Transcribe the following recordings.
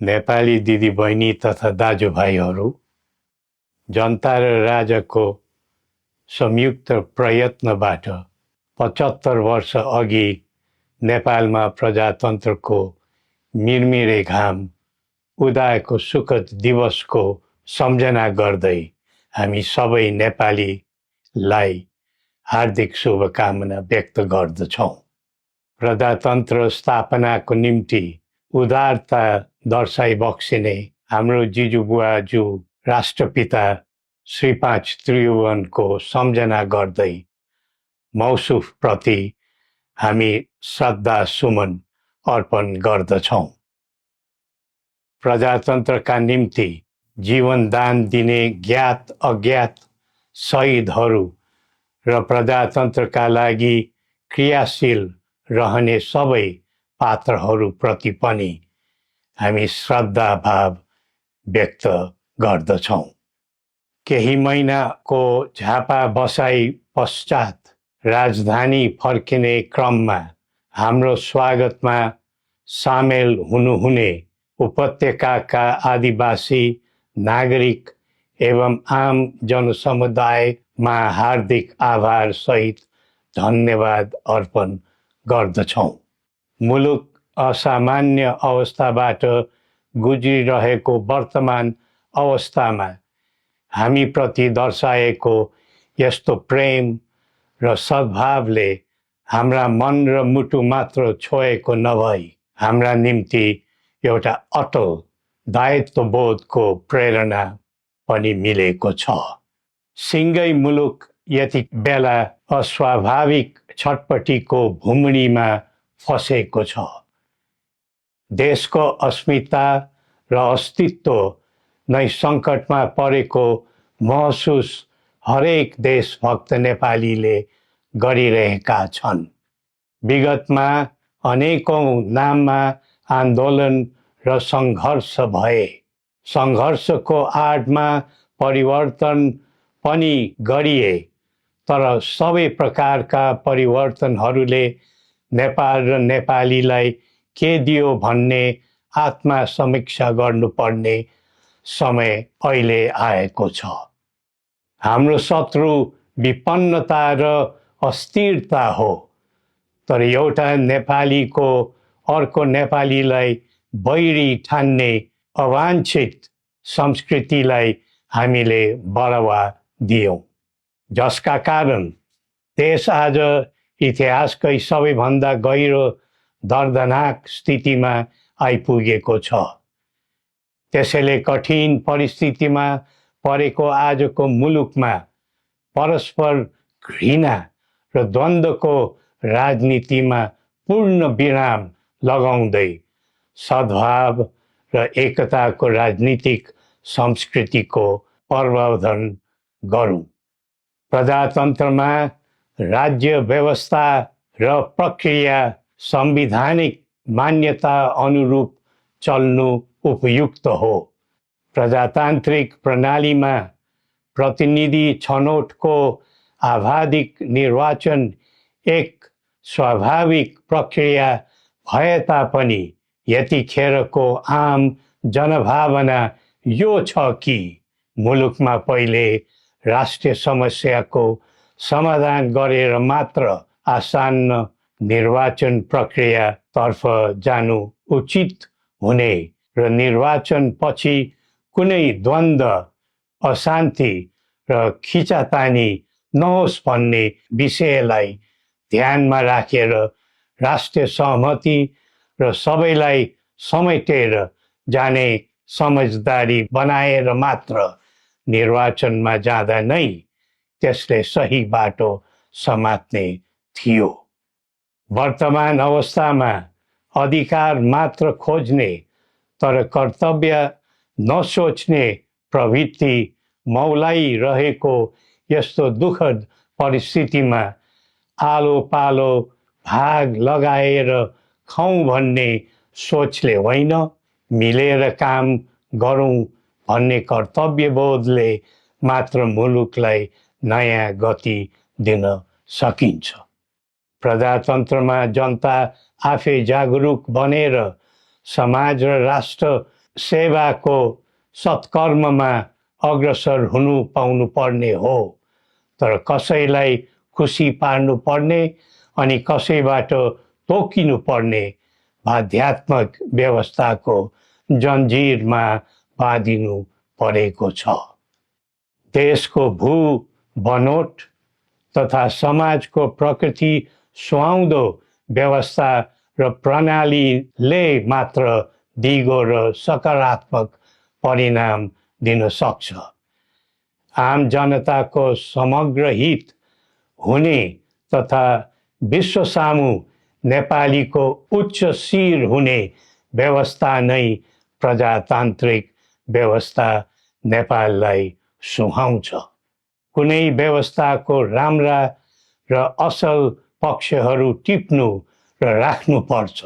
नेपाली दिदीबहिनी तथा दाजुभाइहरू, जनता र राजाको संयुक्त प्रयत्नबाट 75 वर्ष अघि नेपालमा प्रजातन्त्रको मिरमिरे घाम उदाएको सुखद दिवसको सम्झना गर्दै हामी सबै नेपालीलाई हार्दिक शुभकामना व्यक्त गर्दछौँ। प्रजातन्त्र स्थापनाको निम्ति उदारता दर्शाइ बक्सिने हाम्रो जिजुबुवाजू राष्ट्रपिता श्री 5 त्रिभुवनको सम्झना गर्दै मौसुफप्रति हामी श्रद्धा सुमन अर्पण गर्दछौँ। प्रजातन्त्रका निम्ति जीवनदान दिने ज्ञात अज्ञात शहीदहरू र प्रजातन्त्रका लागि क्रियाशील रहने सबै पात्रहरूप्रति पनि हामी श्रद्धाभाव व्यक्त गर्दछौँ। केही महिनाको झापा बसाई पश्चात राजधानी फर्किने क्रममा हाम्रो स्वागतमा सामेल हुनुहुने उपत्यकाका आदिवासी नागरिक एवं आम जनसमुदायमा हार्दिक आभार सहित धन्यवाद अर्पण गर्दछौँ। मुलुक असामान्य अवस्थाबाट गुज्रिरहेको वर्तमान अवस्थामा हामीप्रति दर्शाएको यस्तो प्रेम र सद्भावले हाम्रा मन र मुटु मात्र छोएको नभई हाम्रा निम्ति एउटा अटल दायित्वबोधको प्रेरणा पनि मिलेको छ। सिङ्गै मुलुक यति बेला अस्वाभाविक छटपटीको भुमरीमा फसेको छ। देशको अस्मिता र अस्तित्व नै सङ्कटमा परेको महसुस हरेक देशभक्त नेपालीले गरिरहेका छन्। विगतमा अनेकौं नाममा आन्दोलन र सङ्घर्ष भए। सङ्घर्षको आडमा परिवर्तन पनि गरिए, तर सबै प्रकारका परिवर्तनहरूले नेपाल र नेपालीलाई के दियो भन्ने आत्मसमीक्षा गर्नुपर्ने समय अहिले आएको छ। हाम्रो शत्रु विपन्नता र अस्थिरता हो, तर एउटा नेपालीको अर्को नेपालीलाई बैरी ठान्ने अवाञ्छित संस्कृतिलाई हामीले बढावा दियौँ, जसका कारण देश आज इतिहासकै सबैभन्दा गहिरो दर्दनाक स्थितिमा आइपुगेको छ। त्यसैले कठिन परिस्थितिमा परेको आजको मुलुकमा परस्पर घृणा र द्वन्द्वको राजनीतिमा पूर्ण विराम लगाउँदै सद्भाव र एकताको राजनीतिक संस्कृतिको प्रवर्धन गरौँ। प्रजातन्त्रमा राज्य व्यवस्था र प्रक्रिया संवैधानिक मान्यता अनुरूप चल्नु उपयुक्त हो। प्रजातान्त्रिक प्रणालीमा प्रतिनिधि छनौटको आवाधिक निर्वाचन एक स्वाभाविक प्रक्रिया भए तापनि यतिखेरको आम जनभावना यो छ कि मुलुकमा पहिले राष्ट्रिय समस्याको समाधान गरेर मात्र आसन्न निर्वाचन प्रक्रियातर्फ जानु उचित हुने र निर्वाचन पछि कुनै द्वन्द्व, अशान्ति र खिचातानी नहोस् भन्ने विषयलाई ध्यानमा राखेर राष्ट्रिय सहमति र सबैलाई समेटेर जाने समझदारी बनाएर मात्र निर्वाचनमा जाँदा नै त्यसले सही बाटो समात्ने थियो। वर्तमान अवस्थामा अधिकार मात्र खोज्ने तर कर्तव्य नसोच्ने प्रवृत्ति मौलाइरहेको यस्तो दुःखद परिस्थितिमा आलो पालो भाग लगाएर खाउँ भन्ने सोचले होइन, मिलेर काम गरौँ भन्ने कर्तव्यबोधले मात्र मुलुकलाई नयाँ गति दिन सकिन्छ। प्रजातन्त्रमा जनता आफै जागरुक बनेर समाज र राष्ट्र सेवाको सत्कर्ममा अग्रसर हुनु पाउनु पर्ने हो, तर कसैलाई खुसी पार्नु पर्ने अनि कसैबाट तोकिनु पर्ने बाध्यात्मक व्यवस्थाको जन्जिरमा बाँधिनु परेको छ। देशको भू बनोट तथा समाजको प्रकृति सुहाउँदो व्यवस्था र प्रणालीले मात्र दिगो र सकारात्मक परिणाम दिन सक्छ। आम जनताको समग्र हित हुने तथा विश्व सामु नेपालीको उच्च शिर हुने व्यवस्था नै प्रजातान्त्रिक व्यवस्था नेपाललाई सुहाउँछ। कुनै व्यवस्थाको राम्रा र असल पक्षहरू टिप्नु र राख्नुपर्छ।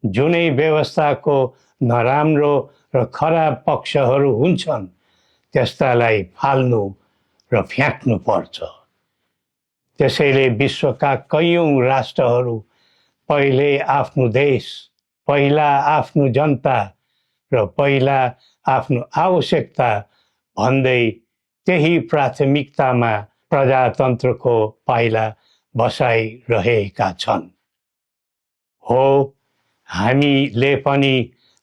जुनै व्यवस्थाको नराम्रो र खराब पक्षहरू हुन्छन् त्यस्तालाई फाल्नु र फ्याँक्नुपर्छ। त्यसैले विश्वका कैयौँ राष्ट्रहरू पहिले आफ्नो देश, पहिला आफ्नो जनता र पहिला आफ्नो आवश्यकता भन्दै त्यही प्राथमिकतामा प्रजातन्त्रको पाइला बसाइरहेका छन्। हो, हामीले पनि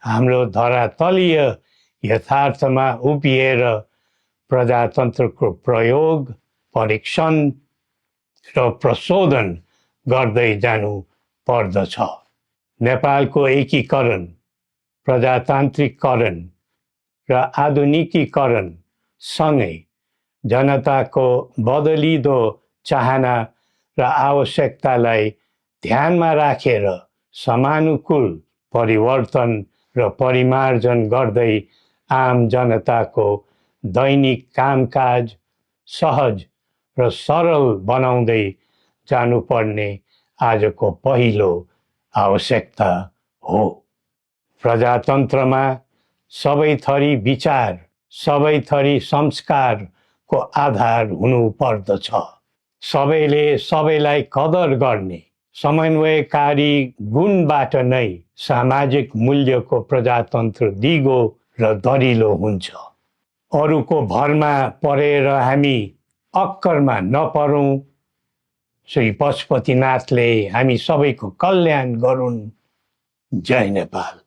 हाम्रो धरातलीय यथार्थमा उभिएर प्रजातन्त्रको प्रयोग, परीक्षण र प्रशोधन गर्दै जानु पर्दछ। नेपालको एकीकरण, प्रजातान्त्रिकरण र आधुनिकीकरण सँगै जनताको बदलिदो चाहना र आवश्यकतालाई ध्यानमा राखेर समानुकूल परिवर्तन र परिमार्जन गर्दै आम जनताको दैनिक कामकाज सहज र सरल बनाउँदै जानुपर्ने आजको पहिलो आवश्यकता हो। प्रजातन्त्रमा सबै थरी विचार, सबै थरी संस्कारको आधार हुनु पर्दछ। सबैले सबैलाई कदर गर्ने समन्वयकारी गुणबाट नै सामाजिक मूल्यको प्रजातन्त्र दिगो र दरिलो हुन्छ। अरूको भरमा परेर हामी अक्करमा नपरौँ। श्री पशुपतिनाथले हामी सबैको कल्याण गरून्। जय नेपाल।